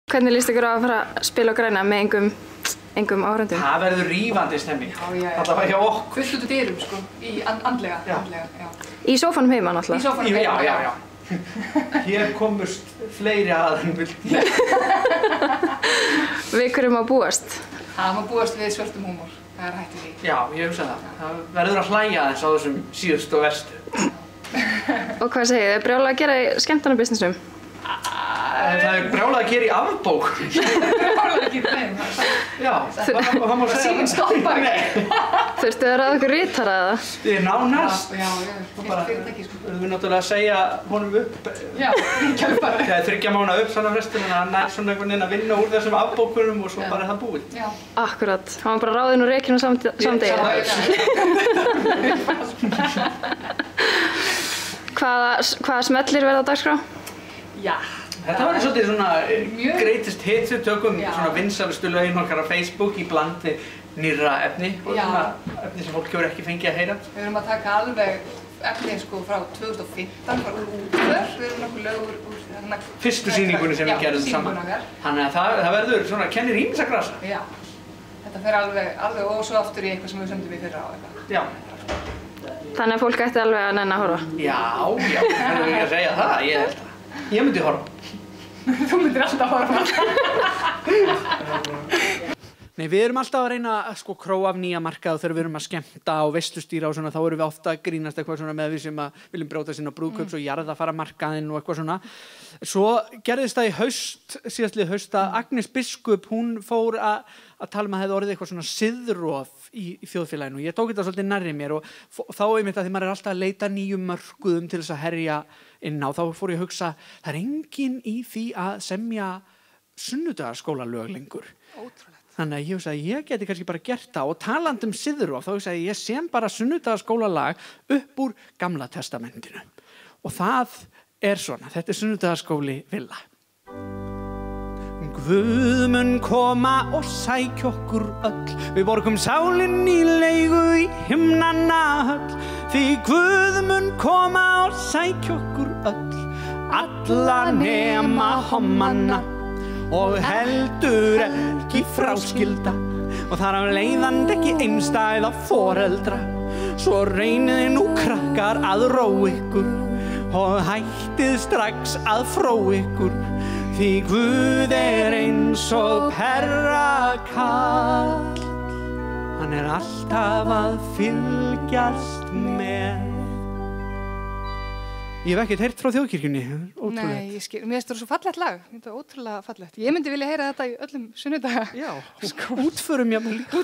Hvernig líst ykkur á að fara að spila á Græna með engum áhorfendum? Það verður rífandi stemming. Já. Það var hjá okkur. Fullt út úr dyrum, sko, í andlega, já. Í sófanum heima, náttúrulega? Í sófanum heima, já. Hér komust fleiri að en vildi. Við hverjum að búast? Það má búast við svörtum húmor. Það hættu því. Já, ég hugsa það. Það verður að hlæja aðeins á þessum síðustu og verstu. Og hvað segið þið? Brjálað að gera í skemmtarnabusinessum? Það brjálað að gera í afbók. Brjálað að gera í þeim. Já, það má segja. Síminn stoppar. Þurftu þið að ráða ykkur ritara eða? Þið er nánast. Já, fyrirtæki, sko. Við erum náttúrulega að segja honum upp. Já, kjálfari. Það er 3 mánaða uppsalafrestun, þannig að hann er svona einhvern veginn að vinna úr þessum afbókunum og svo bara er það búið. Já. Akkurat. Hann var bara ráðinn úr rekinu samdegi. Hvaða smellir verða á dagskrá? Já. Þetta var svolítið svona greatest hits, við tökum svona vinsælustu lögin okkar á Facebook í bland við nýrra efni og svona efni sem fólk hefur ekki fengið að heyra. Við erum að taka alveg efni sko frá 2015, bara úr útför. Við erum nokkuð lög úr fyrstu sýningunni sem við gerðum saman. Þannig að það verður svona kennir ýmis að grasa. Já. Þetta fer alveg og svo aftur í eitthvað sem við sömdum í fyrra á eitthvað. Já. Þannig að fólk ætti alveg að nenna að horfa? Já, það er ekki að segja það, ég held að. Ég myndi horfa. Þú myndir alltaf horfa. Nei, við erum alltaf að reyna að sko króa af nýja markað þegar við erum að skemmta og veislustýra og svona, þá erum við ofta að grínast eitthvað svona með við sem að viljum brjótast inn á brúðkaups og jarðafara markaðinn og eitthvað svona. Svo gerðist það í síðastlið haust að Agnes Biskup, hún fór að tala um að hefði orðið eitthvað svona siðrof í þjóðfélaginu og ég tók þetta svolítið nærri mér og þá einmitt að því maður er alltaf að leita nýjum mörkuðum til þess að herja inn á, þá fór ég að hugsa, það er enginn í því að semja sunnudagsskólalög lengur. Ótrúlegt. Þannig að ég hugsa að ég geti kannski bara gert það og talandi um siðrof, þá hugsa ég sem bara sunnudagsskólalag upp úr Gamla testamentinu. Og það er svona, þetta er sunnudagsskóli Villa. Guð mun koma og sækja okkur öll, við borgum sálinn í leigu í himnanna höll. Því Guð mun koma og sækja okkur öll, alla nema hommana og heldur ekki fráskilda og þar af leiðandi ekki einstæða foreldra. Svo reynið nú krakkar að róa ykkur og hættið strax að fróa ykkur, því Guð er eins og perrakall, hann er alltaf að fylgjast með. Ég hef ekkert heyrt frá þjóðkirkjunni, ótrúlegt. Nei, ég skil, mér finnst það svo fallegt lag, þetta er ótrúlega fallegt. Ég myndi vilja heyra þetta í öllum sunnudaga. Já, útförum jafnvel líka.